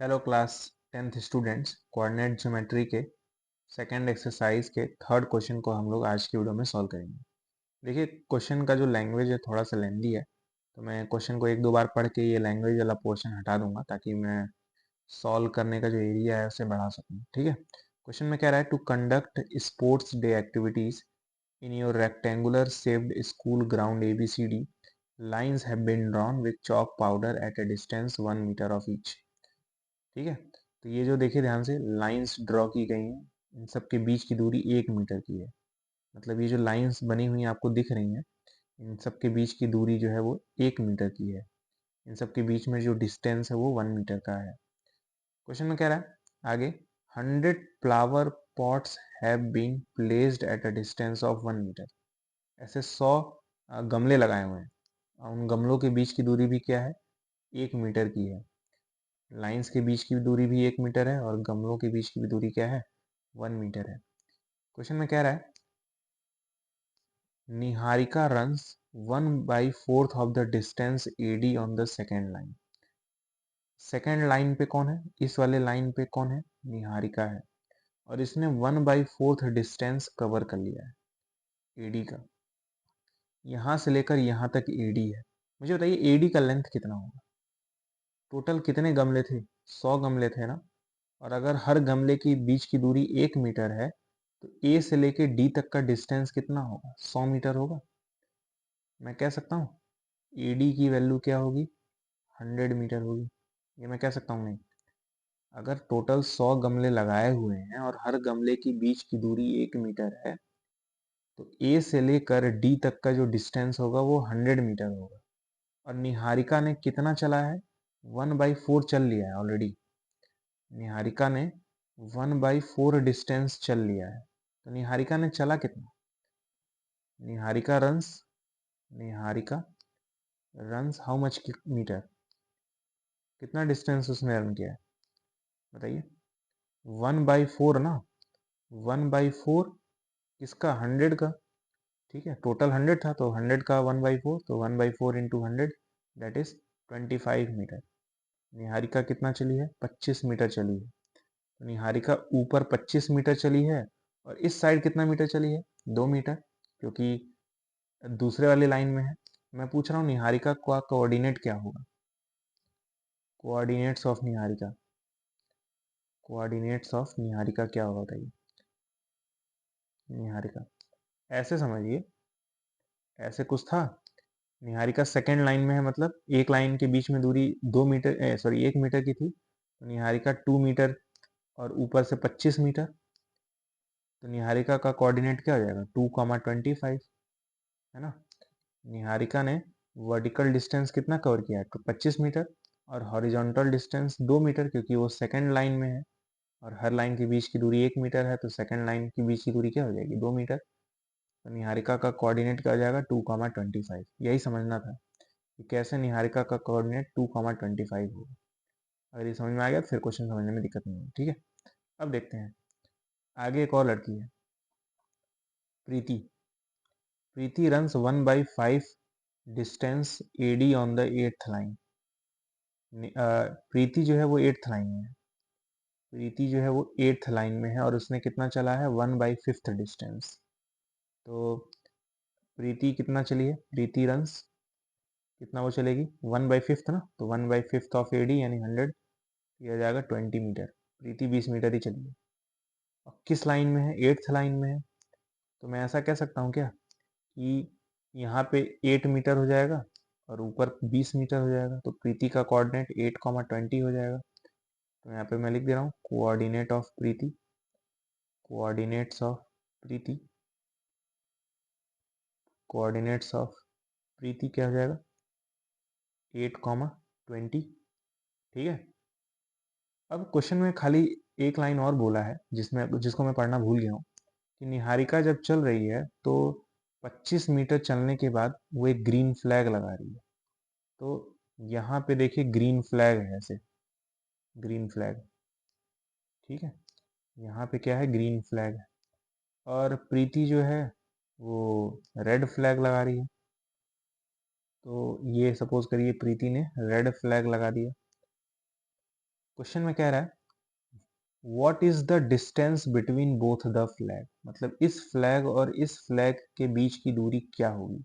Hello class 10th students, coordinate geometry के second exercise के third question को हम लोग आज की वीडियो में सॉल्व करेंगे। देखिए, क्वेश्चन का जो लैंग्वेज है थोड़ा सा लेंदी है, तो मैं क्वेश्चन को एक दो बार पढ़ के ये लैंग्वेज वाला पोर्शन हटा दूंगा ताकि मैं सॉल्व करने का जो एरिया है उसे बढ़ा सकूं। ठीक है, क्वेश्चन में कह रहा है to conduct sports day activities in your rectangular shaped school ground ABCD lines have been drawn with chalk powder at a distance 1 metre of each. ठीक है, तो ये जो देखिए ध्यान से लाइंस ड्रॉ की गई हैं, इन सब के बीच की दूरी 1 मीटर की है। मतलब ये जो लाइंस बनी हुई आपको दिख रही हैं, इन सब के बीच की दूरी जो है वो 1 मीटर की है। इन सब के बीच में जो डिस्टेंस है वो 1 मीटर का है। क्वेश्चन में कह रहा है आगे, 100 flower pots have been placed at a distance of 1 metre. ऐसे 100 गमले लगाए हुए हैं और उन गमलों के बीच की दूरी भी क्या है, 1 मीटर की है। लाइंस के बीच की दूरी भी 1 मीटर है और गमलों के बीच की भी दूरी क्या है, 1 मीटर है। क्वेश्चन में कह रहा है Niharika runs 1/4 of the distance AD on the second line. Second line पे कौन है, इस वाले लाइन पे कौन है, निहारिका है, और इसने 1/4 डिस्टेंस कवर कर लिया है AD का। यहां से लेकर यहां तक AD है। मुझे बताइए AD का लेंथ कितना होगा। टोटल कितने गमले थे, 100 गमले थे ना, और अगर हर गमले की बीच की दूरी 1 मीटर है तो A से लेके D तक का डिस्टेंस कितना होगा, 100 मीटर होगा। मैं कह सकता हूँ AD की वैल्यू क्या होगी, 100 मीटर होगी। ये मैं कह सकता हूँ नहीं। अगर टोटल 100 गमले लगाए हुए हैं और हर गमले की बीच की दूरी 1 मीटर है तो A से लेकर D तक का जो डिस्टेंस होगा वो 100 मीटर होगा। और निहारिका ने कितना चला है, 1/4 चल लिया है ऑलरेडी। निहारिका ने 1/4 डिस्टेंस चल लिया है। तो निहारिका ने चला कितना, Niharika runs, Niharika runs how much metre, कितना डिस्टेंस उसने रन किया है बताइए। 1/4 ना, 1/4 किसका, 100 का। ठीक है, टोटल 100 था तो 100 का 1/4, तो 1/4 into 100 that is 25 metre. Niharika कितना चली है, 25 मीटर चली है। तो निहारिका ऊपर 25 मीटर चली है और इस साइड कितना मीटर चली है, 2 मीटर, क्योंकि दूसरे वाली लाइन में है। मैं पूछ रहा हूँ निहारिका का कोऑर्डिनेट क्या होगा, coordinates of Niharika, coordinates of Niharika क्या होगा बताइए। निहारिका ऐसे समझिए, ऐसे कुछ था, निहारिका सेकेंड लाइन में है, मतलब एक लाइन के बीच में दूरी 2 मीटर सॉरी 1 मीटर की थी, तो निहारिका 2 मीटर और ऊपर से 25 मीटर। तो निहारिका का कोऑर्डिनेट क्या हो जाएगा, 2,25 है ना। निहारिका ने वर्टिकल डिस्टेंस कितना कवर किया है, तो 25 मीटर, और हॉरिजॉन्टल डिस्टेंस 2 मीटर, क्योंकि वो सेकेंड लाइन में है और हर लाइन के बीच की दूरी 1 मीटर है, तो सेकेंड लाइन के बीच की दूरी क्या हो जाएगी, 2 मीटर। तो निहारिका का कोऑर्डिनेट क्या हो जाएगा, 2,25। यही समझना था कि कैसे निहारिका का कोऑर्डिनेट 2,25 होगा। अगर ये समझ में आ गया तो फिर क्वेश्चन समझने में दिक्कत नहीं होगी। ठीक है, अब देखते हैं आगे। एक और लड़की है, Preeti. Preeti runs 1/5 distance AD on the 8th line. Preeti जो है वो 8th लाइन में है, प्रीति जो है वो 8th लाइन में है और उसने कितना चला है, 1/5 डिस्टेंस। तो प्रीति कितना चली है, प्रीति रन्स कितना वो चलेगी, 1/5 ना, तो 1/5 ऑफ AD यानी 100, यह जाएगा 20 मीटर। प्रीति 20 मीटर ही चली है और किस लाइन में है, 8th लाइन में है। तो मैं ऐसा कह सकता हूँ क्या कि यहाँ पे 8 मीटर हो जाएगा और ऊपर 20 मीटर हो जाएगा, तो प्रीति का कोऑर्डिनेट 8,20 हो जाएगा। तो यहाँ पे मैं लिख दे रहा हूँ coordinate of Preeti, coordinates of Preeti, coordinates of Preeti क्या हो जाएगा, 8,20। ठीक है, अब क्वेश्चन में खाली एक लाइन और बोला है जिसमें जिसको मैं पढ़ना भूल गया हूँ, कि निहारिका जब चल रही है तो 25 मीटर चलने के बाद वो एक ग्रीन फ्लैग लगा रही है। तो यहाँ पे देखिए ग्रीन फ्लैग है, ऐसे ग्रीन फ्लैग। ठीक है, यहाँ पे क्या है, ग्रीन फ्लैग है, और प्रीति जो है वो रेड फ्लैग लगा रही है। तो ये सपोज करिए प्रीति ने रेड फ्लैग लगा दिया। क्वेश्चन में कह रहा है what is the distance between both the flag, मतलब इस फ्लैग और इस फ्लैग के बीच की दूरी क्या होगी।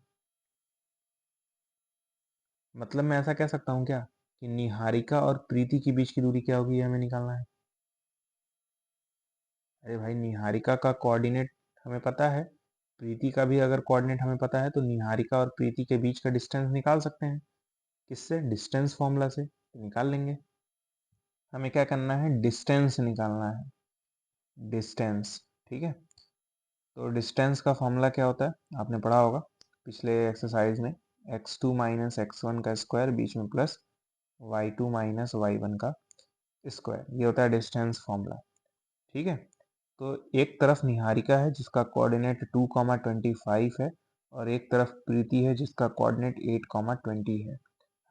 मतलब मैं ऐसा कह सकता हूँ क्या कि निहारिका और प्रीति के बीच की दूरी क्या होगी, ये हमें निकालना है। अरे भाई, निहारिका का कोऑर्डिनेट हमें पता है, प्रीति का भी अगर कोऑर्डिनेट हमें पता है तो निहारिका और प्रीति के बीच का डिस्टेंस निकाल सकते हैं। किससे? डिस्टेंस फॉर्मूला से तो निकाल लेंगे। हमें क्या करना है? डिस्टेंस निकालना है, डिस्टेंस। ठीक है, तो डिस्टेंस का फॉर्मूला क्या होता है आपने पढ़ा होगा पिछले एक्सरसाइज में, x2 माइनस x1 का स्क्वायर बीच में प्लस y2 माइनस y1 का स्क्वायर, ये होता है डिस्टेंस फॉर्मूला। ठीक है, तो एक तरफ निहारिका है जिसका कोऑर्डिनेट 2,25 है और एक तरफ प्रीति है जिसका कोऑर्डिनेट 8,20 है।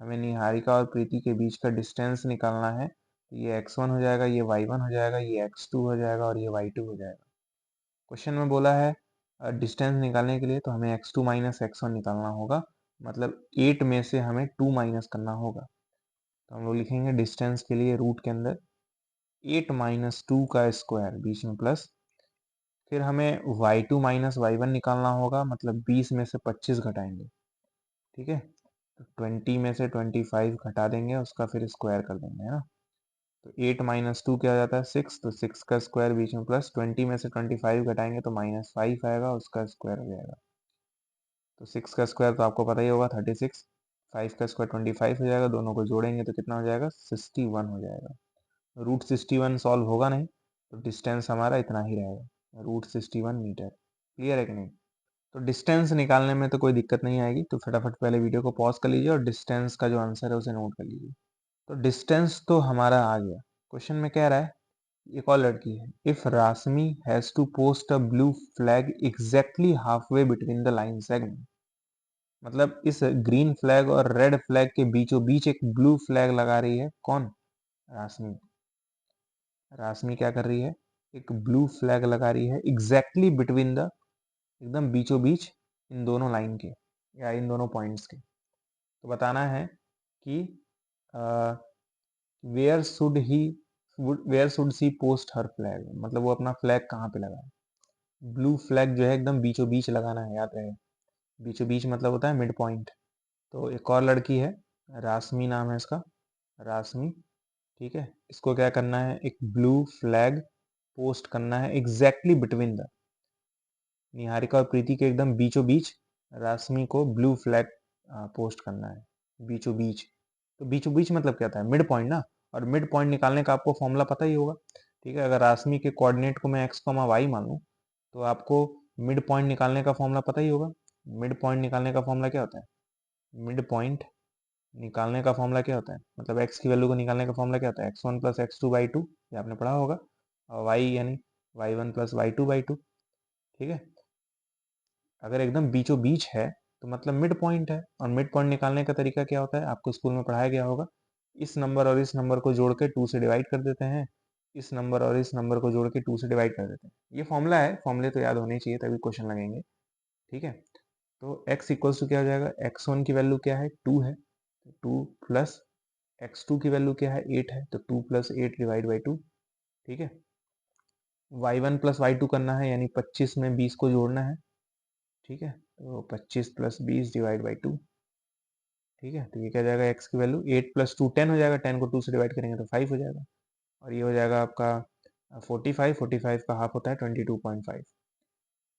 हमें निहारिका और प्रीति के बीच का डिस्टेंस निकालना है, तो ये x1 हो जाएगा, ये y1 हो जाएगा, ये x2 हो जाएगा और ये y2 हो जाएगा। क्वेश्चन में बोला है डिस्टेंस निकालने के लिए, तो हमें x2 माइनस x1 निकालना होगा, मतलब 8 में से हमें 2 माइनस करना होगा। तो हम लोग लिखेंगे डिस्टेंस के लिए रूट के अंदर 8 माइनस 2 का स्क्वायर बीच में प्लस, फिर हमें y2 माइनस y1 निकालना होगा, मतलब 20 में से 25 घटाएंगे। ठीक है, तो 20 में से 25 घटा देंगे, उसका फिर स्क्वायर कर देंगे, है ना। तो 8 माइनस 2 क्या हो जाता है? 6, तो 6 का स्क्वायर बीच में प्लस, 20 में से 25 घटाएंगे तो -5 आएगा, उसका स्क्वायर हो जाएगा। तो 6 का स्क्वायर तो आपको पता ही होगा 36, 5 का स्क्वायर 25 हो जाएगा, दोनों को जोड़ेंगे तो कितना हो जाएगा? 61 हो जाएगा। रूट 61 सॉल्व होगा नहीं, तो डिस्टेंस हमारा इतना ही रहेगा, रूट 61 मीटर। क्लियर है कि नहीं? तो डिस्टेंस निकालने में तो कोई दिक्कत नहीं आएगी, तो फटाफट पहले वीडियो को पॉज कर लीजिए और डिस्टेंस का जो आंसर है उसे नोट कर लीजिए। तो डिस्टेंस तो हमारा आ गया। क्वेश्चन में कह रहा है, एक और लड़की है, if Rashmi has to post a blue flag exactly half way between the line segment, मतलब इस ग्रीन फ्लैग और रेड फ्लैग के बीचों बीच एक ब्लू फ्लैग लगा रही है, कौन? राशमि। राशमि क्या कर रही है? एक ब्लू फ्लैग लगा रही है एग्जैक्टली बिटवीन द, एकदम बीचों बीच इन दोनों लाइन के या इन दोनों पॉइंट्स के। तो बताना है कि where should he, where should she post her flag, मतलब वो अपना फ्लैग कहाँ पे लगाए। ब्लू फ्लैग जो है एकदम बीचों बीच लगाना है, याद रहे। बीचों बीच मतलब होता है मिड पॉइंट। तो एक और लड़की है, राशमि नाम है इसका, राशमि। ठीक है, इसको क्या करना है? एक ब्लू फ्लैग पोस्ट करना है एग्जैक्टली बिटवीन द, निहारिका और प्रीति के एकदम बीचों बीच राशमि को ब्लू फ्लैग पोस्ट करना है, बीचों बीच। तो बीचों बीच मतलब क्या होता है? मिड पॉइंट ना, और मिड पॉइंट निकालने का आपको फॉर्मूला पता ही होगा। ठीक है, अगर राशमि के कोऑर्डिनेट को मैं एक्स कॉमा वाई मान लूँ, तो आपको मिड पॉइंट निकालने का फॉर्मूला पता ही होगा। मिड पॉइंट निकालने का फॉर्मूला क्या होता है? मिड पॉइंट निकालने का फॉर्मूला क्या होता है, मतलब एक्स की वैल्यू को निकालने का फॉर्मूला क्या होता है? x1 प्लस x2/2, ये आपने पढ़ा होगा, और वाई यानी y1 प्लस y2/2। ठीक है, अगर एकदम बीचों बीच है तो मतलब मिड पॉइंट है, और मिड पॉइंट निकालने का तरीका क्या होता है? आपको स्कूल में पढ़ाया गया होगा, इस नंबर और इस नंबर को जोड़ के 2 से डिवाइड कर देते हैं, इस नंबर और इस नंबर को जोड़ के 2 से डिवाइड कर देते हैं। ये फॉर्मूला है, फॉर्मूले तो याद होने चाहिए तभी क्वेश्चन लगेंगे। ठीक है, तो x इक्वल्स टू क्या हो जाएगा? x1 की वैल्यू क्या है? 2 है, 2 प्लस x2 की वैल्यू क्या है? 8 है, तो 2 प्लस 8 डिवाइड बाई 2। ठीक है, y1 प्लस y2 करना है, यानी 25 में 20 को जोड़ना है। ठीक है, तो 25 प्लस 20 डिवाइड बाई 2। ठीक है, तो ये क्या जाएगा? x की वैल्यू 8 प्लस 2 10 हो जाएगा, 10 को 2 से डिवाइड करेंगे तो 5 हो जाएगा, और ये हो जाएगा आपका 45, 45 का हाफ होता है 22.5।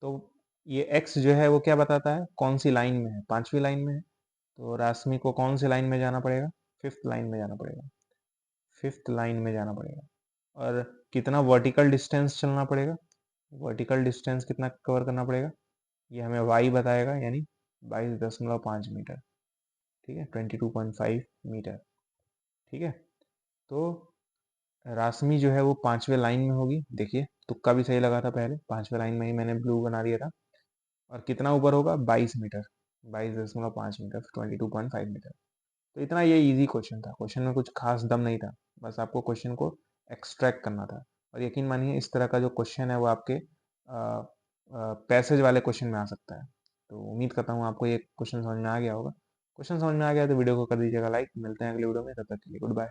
तो ये x जो है वो क्या बताता है? कौन सी लाइन में है? पांचवी लाइन में है, तो राशमि को कौन सी लाइन में जाना पड़ेगा? फिफ्थ लाइन में जाना पड़ेगा, फिफ्थ लाइन में जाना पड़ेगा। और कितना वर्टिकल डिस्टेंस चलना पड़ेगा? वर्टिकल डिस्टेंस कितना कवर करना पड़ेगा? ये हमें y बताएगा, यानी 22.5 मीटर। ठीक है, 22.5 मीटर। ठीक है, तो राशमि जो है वो पांचवे लाइन में होगी। देखिए, तुक्का भी सही लगा था, पहले पांचवे लाइन में ही मैंने ब्लू बना दिया था। और कितना ऊपर होगा? 22 मीटर, 22.5 मीटर, 22.5 मीटर। तो इतना ये इजी क्वेश्चन था, क्वेश्चन में कुछ खास दम नहीं था, बस आपको क्वेश्चन को एक्सट्रैक्ट करना था। और यकीन मानिए इस तरह का जो क्वेश्चन है वो आपके पैसेज वाले क्वेश्चन में आ सकता है। तो उम्मीद करता हूँ आपको ये क्वेश्चन समझ में आ गया होगा। क्वेश्चन समझ में आ गया तो वीडियो को कर दीजिएगा लाइक। मिलते हैं अगले वीडियो में, तब तक के लिए गुड बाय।